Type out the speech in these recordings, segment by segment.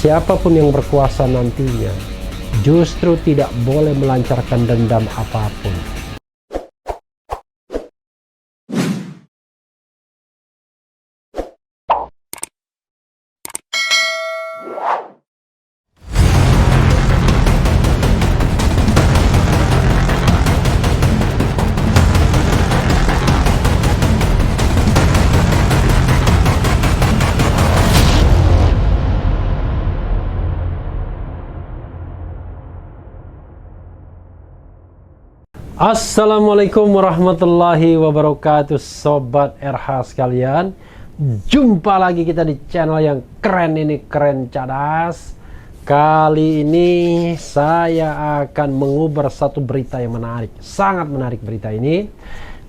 siapapun yang berkuasa nantinya justru tidak boleh melancarkan dendam apapun. Assalamualaikum warahmatullahi wabarakatuh, Sobat RH sekalian. Jumpa lagi kita di channel yang keren ini, Keren Cadas. Kali ini saya akan mengubar satu berita yang menarik. Sangat menarik berita ini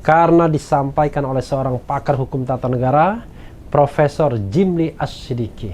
karena disampaikan oleh seorang pakar hukum tata negara, Profesor Jimli Ash-Siddiqi.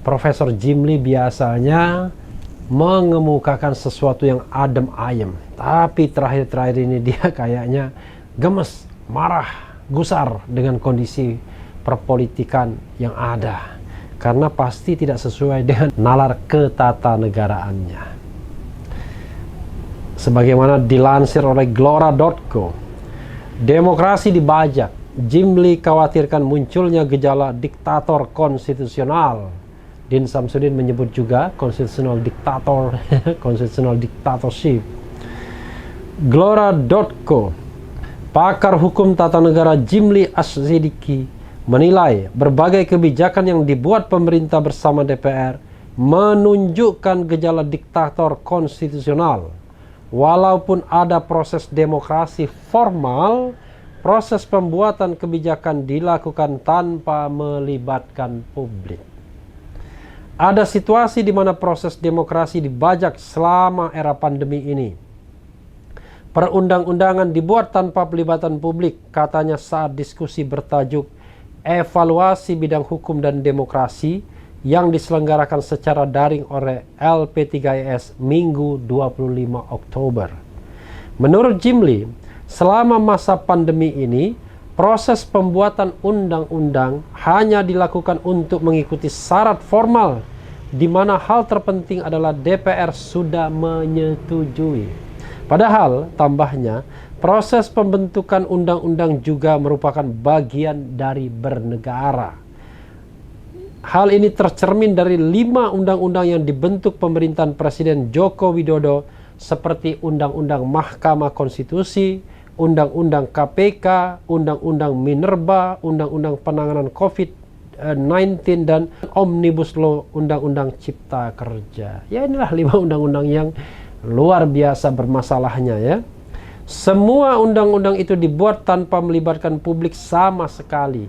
Profesor Jimli biasanya mengemukakan sesuatu yang adem ayem, tapi terakhir-terakhir ini dia kayaknya gemes, marah, gusar dengan kondisi perpolitikan yang ada, karena pasti tidak sesuai dengan nalar ketatanegaraannya. Sebagaimana dilansir oleh Glora.co, demokrasi dibajak, Jimli khawatirkan munculnya gejala diktator konstitusional. Din Samsudin menyebut juga constitutional dictator, constitutional dictatorship. Glora.co, pakar hukum tata negara Jimli Ash-Siddiqi menilai berbagai kebijakan yang dibuat pemerintah bersama DPR menunjukkan gejala diktator konstitusional. Walaupun ada proses demokrasi formal, proses pembuatan kebijakan dilakukan tanpa melibatkan publik. Ada situasi di mana proses demokrasi dibajak selama era pandemi ini. Perundang-undangan dibuat tanpa pelibatan publik, katanya saat diskusi bertajuk Evaluasi Bidang Hukum dan Demokrasi yang diselenggarakan secara daring oleh LP3IS Minggu 25 Oktober. Menurut Jimli, selama masa pandemi ini, proses pembuatan undang-undang hanya dilakukan untuk mengikuti syarat formal, di mana hal terpenting adalah DPR sudah menyetujui. Padahal, tambahnya, proses pembentukan undang-undang juga merupakan bagian dari bernegara. Hal ini tercermin dari 5 undang-undang yang dibentuk pemerintahan Presiden Joko Widodo, seperti Undang-Undang Mahkamah Konstitusi, Undang-Undang KPK, Undang-Undang Minerba, Undang-Undang Penanganan COVID-19, dan Omnibus Law, Undang-Undang Cipta Kerja. Ya, inilah 5 undang-undang yang luar biasa bermasalahnya ya. Semua undang-undang itu dibuat tanpa melibatkan publik sama sekali.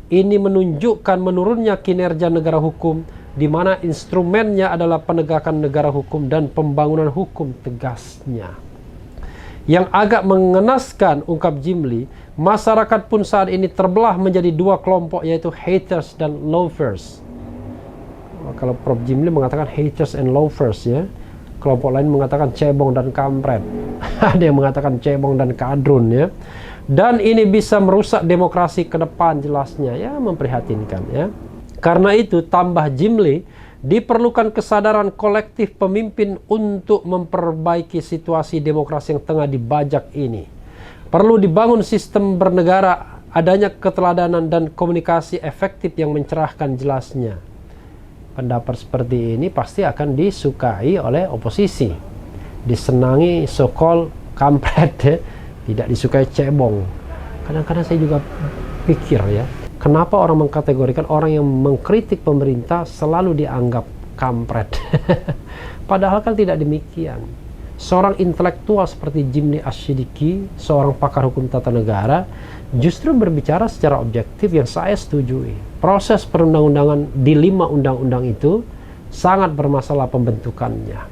Ini menunjukkan menurunnya kinerja negara hukum, di mana instrumennya adalah penegakan negara hukum dan pembangunan hukum, tegasnya. Yang agak mengenaskan, ungkap Jimli, masyarakat pun saat ini terbelah menjadi 2 kelompok, yaitu haters dan lovers. Kalau Prof. Jimli mengatakan haters and lovers ya, kelompok lain mengatakan cebong dan kampret. Ada yang mengatakan cebong dan kadrun ya. Dan ini bisa merusak demokrasi ke depan, jelasnya ya, memprihatinkan ya. Karena itu, tambah Jimli, diperlukan kesadaran kolektif pemimpin untuk memperbaiki situasi demokrasi yang tengah dibajak ini. Perlu dibangun sistem bernegara, adanya keteladanan dan komunikasi efektif yang mencerahkan, jelasnya. Pendapat seperti ini pasti akan disukai oleh oposisi, disenangi so-called kampret ya, tidak disukai cebong. Kadang-kadang saya juga pikir ya, kenapa orang mengkategorikan orang yang mengkritik pemerintah selalu dianggap kampret? Padahal kan tidak demikian. Seorang intelektual seperti Jimli Ash-Siddiqi, seorang pakar hukum tata negara, justru berbicara secara objektif yang saya setujui. Proses perundang-undangan di 5 undang-undang itu sangat bermasalah pembentukannya.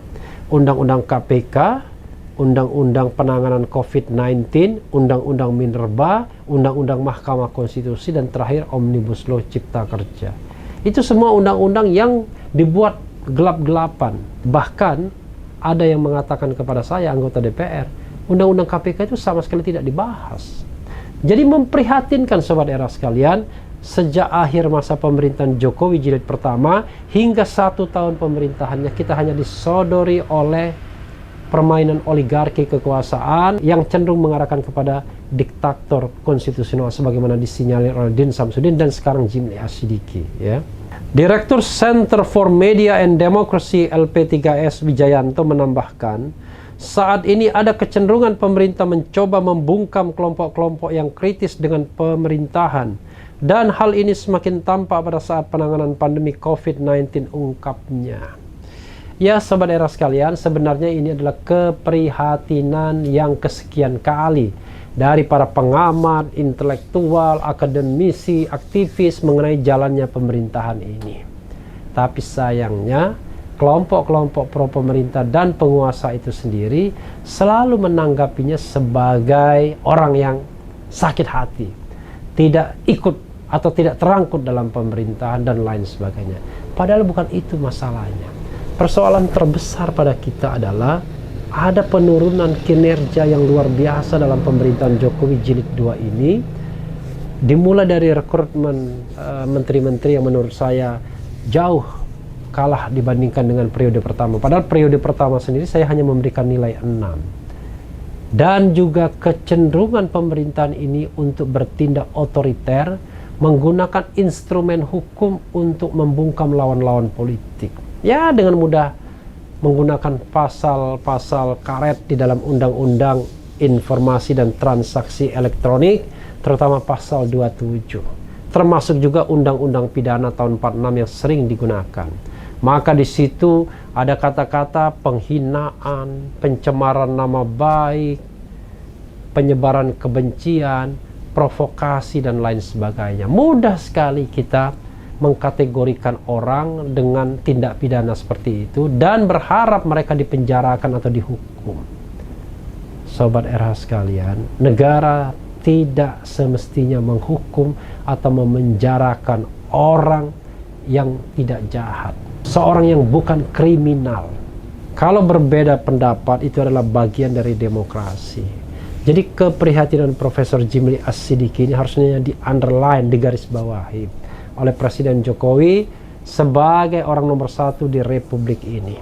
Undang-undang KPK, Undang-Undang Penanganan COVID-19, Undang-Undang Minerba, Undang-Undang Mahkamah Konstitusi, dan terakhir Omnibus Law Cipta Kerja. Itu semua undang-undang yang dibuat gelap-gelapan. Bahkan ada yang mengatakan kepada saya, anggota DPR, Undang-Undang KPK itu sama sekali tidak dibahas. Jadi memprihatinkan, Sobat Era sekalian, sejak akhir masa pemerintahan Jokowi jilid pertama hingga 1 tahun pemerintahannya, kita hanya disodori oleh permainan oligarki kekuasaan yang cenderung mengarahkan kepada diktator konstitusional sebagaimana disinyalir oleh Din Samsudin dan sekarang Jimli Asyidiki, ya. Direktur Center for Media and Democracy LP3S Wijayanto menambahkan, saat ini ada kecenderungan pemerintah mencoba membungkam kelompok-kelompok yang kritis dengan pemerintahan, dan hal ini semakin tampak pada saat penanganan pandemi COVID-19, ungkapnya. Ya, Sobat Era sekalian, sebenarnya ini adalah keprihatinan yang kesekian kali dari para pengamat, intelektual, akademisi, aktivis mengenai jalannya pemerintahan ini. Tapi sayangnya, kelompok-kelompok pro pemerintah dan penguasa itu sendiri selalu menanggapinya sebagai orang yang sakit hati, tidak ikut atau tidak terangkut dalam pemerintahan dan lain sebagainya. Padahal bukan itu masalahnya. Persoalan terbesar pada kita adalah ada penurunan kinerja yang luar biasa dalam pemerintahan Jokowi jilid 2 ini, dimulai dari rekrutmen menteri-menteri yang menurut saya jauh kalah dibandingkan dengan periode pertama. Padahal periode pertama sendiri saya hanya memberikan nilai 6. Dan juga kecenderungan pemerintahan ini untuk bertindak otoriter, menggunakan instrumen hukum untuk membungkam lawan-lawan politik. Ya, dengan mudah menggunakan pasal-pasal karet di dalam Undang-Undang Informasi dan Transaksi Elektronik, terutama pasal 27. Termasuk juga Undang-Undang Pidana tahun 46 yang sering digunakan. Maka di situ ada kata-kata penghinaan, pencemaran nama baik, penyebaran kebencian, provokasi, dan lain sebagainya. Mudah sekali kita mengkategorikan orang dengan tindak pidana seperti itu dan berharap mereka dipenjarakan atau dihukum. Sobat RH sekalian, negara tidak semestinya menghukum atau memenjarakan orang yang tidak jahat, seorang yang bukan kriminal. Kalau berbeda pendapat, itu adalah bagian dari demokrasi. Jadi keprihatinan Profesor Jimli Asyidiki ini harusnya di underline, digarisbawahi oleh Presiden Jokowi sebagai orang nomor 1 di Republik ini.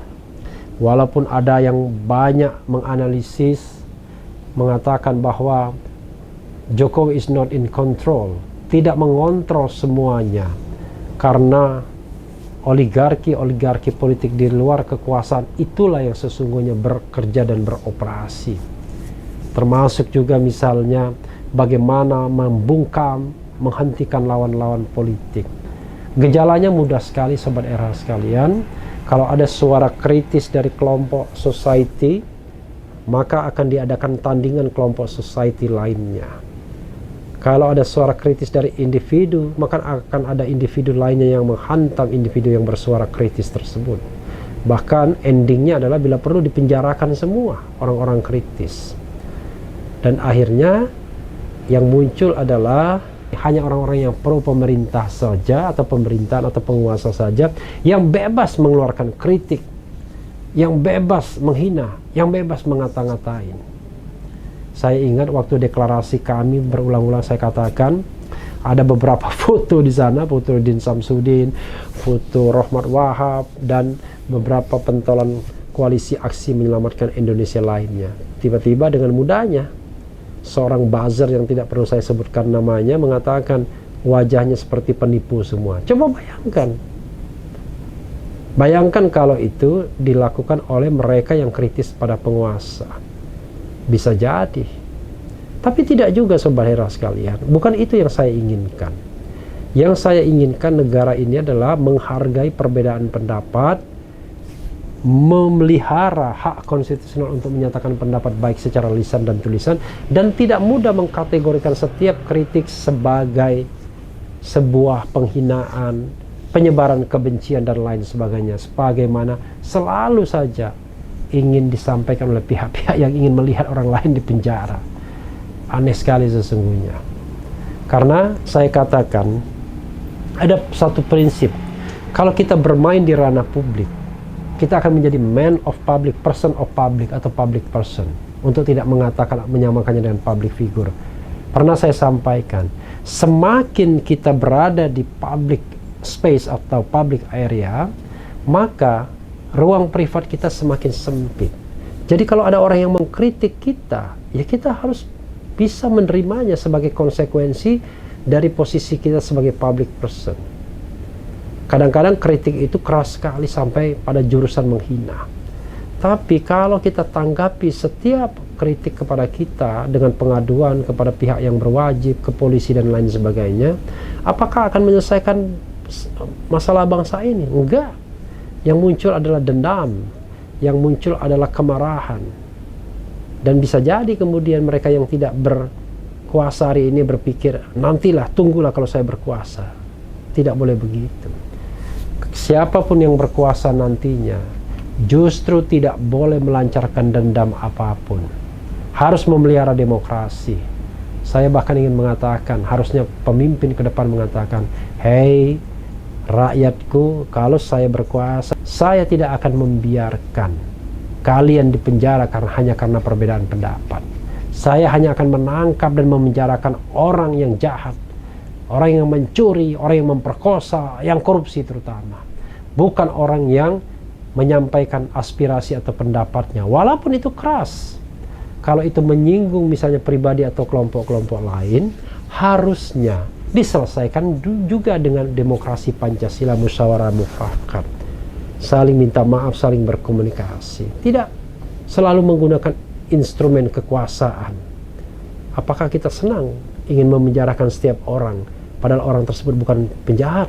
Walaupun ada yang banyak menganalisis, mengatakan bahwa Jokowi is not in control, tidak mengontrol semuanya, karena oligarki politik di luar kekuasaan itulah yang sesungguhnya bekerja dan beroperasi. Termasuk juga misalnya bagaimana membungkam, menghentikan lawan-lawan politik. Gejalanya mudah sekali, Sobat Era sekalian. Kalau ada suara kritis dari kelompok society, maka akan diadakan tandingan kelompok society lainnya. Kalau ada suara kritis dari individu, maka akan ada individu lainnya yang menghantam individu yang bersuara kritis tersebut. Bahkan endingnya adalah bila perlu dipenjarakan semua orang-orang kritis. Dan akhirnya yang muncul adalah hanya orang-orang yang pro pemerintah saja, atau pemerintahan atau penguasa saja, yang bebas mengeluarkan kritik, yang bebas menghina, yang bebas mengata-ngatain. Saya ingat waktu deklarasi kami berulang-ulang saya katakan, ada beberapa foto di sana, foto Din Samsudin, foto Rohmat Wahab, dan beberapa pentolan koalisi aksi menyelamatkan Indonesia lainnya. Tiba-tiba dengan mudahnya seorang buzzer yang tidak perlu saya sebutkan namanya mengatakan wajahnya seperti penipu semua. Coba bayangkan. Bayangkan kalau itu dilakukan oleh mereka yang kritis pada penguasa. Bisa jadi. Tapi tidak juga, Sobat Hera sekalian. Bukan itu yang saya inginkan. Yang saya inginkan negara ini adalah menghargai perbedaan pendapat, memelihara hak konstitusional untuk menyatakan pendapat baik secara lisan dan tulisan, dan tidak mudah mengkategorikan setiap kritik sebagai sebuah penghinaan, penyebaran kebencian dan lain sebagainya, sebagaimana selalu saja ingin disampaikan oleh pihak-pihak yang ingin melihat orang lain di penjara. Aneh sekali sesungguhnya. Karena saya katakan ada satu prinsip, kalau kita bermain di ranah publik, kita akan menjadi man of public, person of public, atau public person, untuk tidak mengatakan menyamakannya dengan public figure. Pernah saya sampaikan, semakin kita berada di public space atau public area, maka ruang privat kita semakin sempit. Jadi kalau ada orang yang mengkritik kita, ya kita harus bisa menerimanya sebagai konsekuensi dari posisi kita sebagai public person. Kadang-kadang kritik itu keras sekali sampai pada jurusan menghina. Tapi kalau kita tanggapi setiap kritik kepada kita dengan pengaduan kepada pihak yang berwajib, ke polisi dan lain sebagainya, apakah akan menyelesaikan masalah bangsa ini? Enggak. Yang muncul adalah dendam, yang muncul adalah kemarahan. Dan bisa jadi kemudian mereka yang tidak berkuasa hari ini berpikir, nantilah, tunggulah kalau saya berkuasa. Tidak boleh begitu. Siapapun yang berkuasa nantinya, justru tidak boleh melancarkan dendam apapun. Harus memelihara demokrasi. Saya bahkan ingin mengatakan, harusnya pemimpin ke depan mengatakan, hei rakyatku, kalau saya berkuasa, saya tidak akan membiarkan kalian dipenjara hanya karena perbedaan pendapat. Saya hanya akan menangkap dan memenjarakan orang yang jahat, orang yang mencuri, orang yang memperkosa, yang korupsi terutama. Bukan orang yang menyampaikan aspirasi atau pendapatnya, walaupun itu keras. Kalau itu menyinggung misalnya pribadi atau kelompok-kelompok lain, harusnya diselesaikan juga dengan demokrasi Pancasila, musyawarah mufakat, saling minta maaf, saling berkomunikasi, tidak selalu menggunakan instrumen kekuasaan. Apakah kita senang ingin memenjarakan setiap orang padahal orang tersebut bukan penjahat?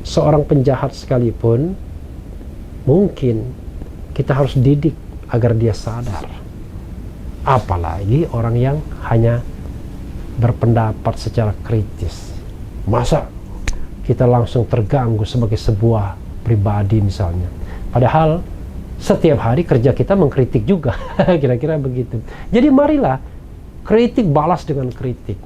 Seorang penjahat sekalipun mungkin kita harus didik agar dia sadar. Apalagi orang yang hanya berpendapat secara kritis. Masa kita langsung terganggu sebagai sebuah pribadi misalnya, padahal setiap hari kerja kita mengkritik juga. Kira-kira begitu. Jadi marilah kritik balas dengan kritik.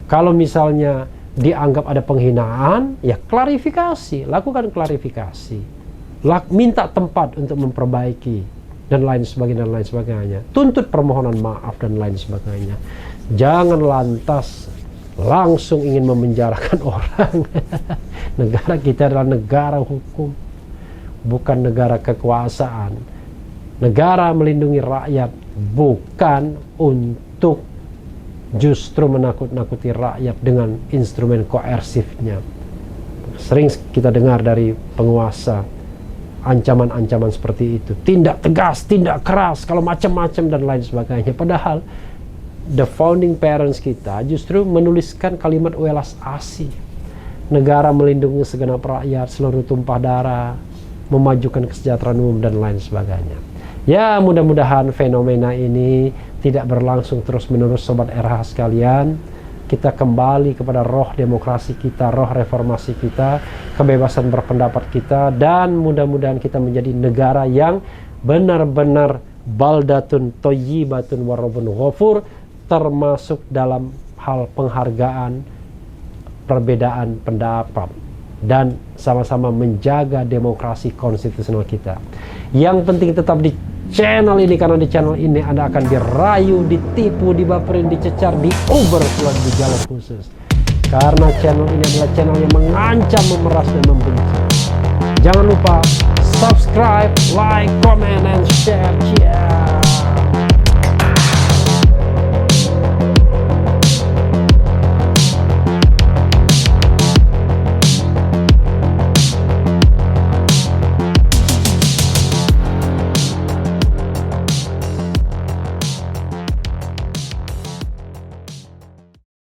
Kalau misalnya dianggap ada penghinaan, ya klarifikasi, lakukan klarifikasi, minta tempat untuk memperbaiki dan lain sebagainya, tuntut permohonan maaf dan lain sebagainya. Jangan lantas langsung ingin memenjarakan orang. Negara kita adalah negara hukum, bukan negara kekuasaan. Negara melindungi rakyat, bukan untuk justru menakut-nakuti rakyat dengan instrumen koersifnya. Sering kita dengar dari penguasa ancaman-ancaman seperti itu, tindak tegas, tindak keras, kalau macam-macam dan lain sebagainya. Padahal the founding parents kita justru menuliskan kalimat welas asih, negara melindungi segenap rakyat, seluruh tumpah darah, memajukan kesejahteraan umum dan lain sebagainya. Ya, mudah-mudahan fenomena ini tidak berlangsung terus-menerus, sobat RH sekalian. Kita kembali kepada roh demokrasi kita, roh reformasi kita, kebebasan berpendapat kita, dan mudah-mudahan kita menjadi negara yang benar-benar baldatun thayyibatun warabun ghafur, termasuk dalam hal penghargaan perbedaan pendapat dan sama-sama menjaga demokrasi konstitusional kita. Yang penting tetap di channel ini, karena di channel ini Anda akan dirayu, ditipu, dibaperin, dicecar, diover di jalan khusus. Karena channel ini adalah channel yang mengancam, memeras, dan membenci. Jangan lupa subscribe, like, comment, and share. Cheers.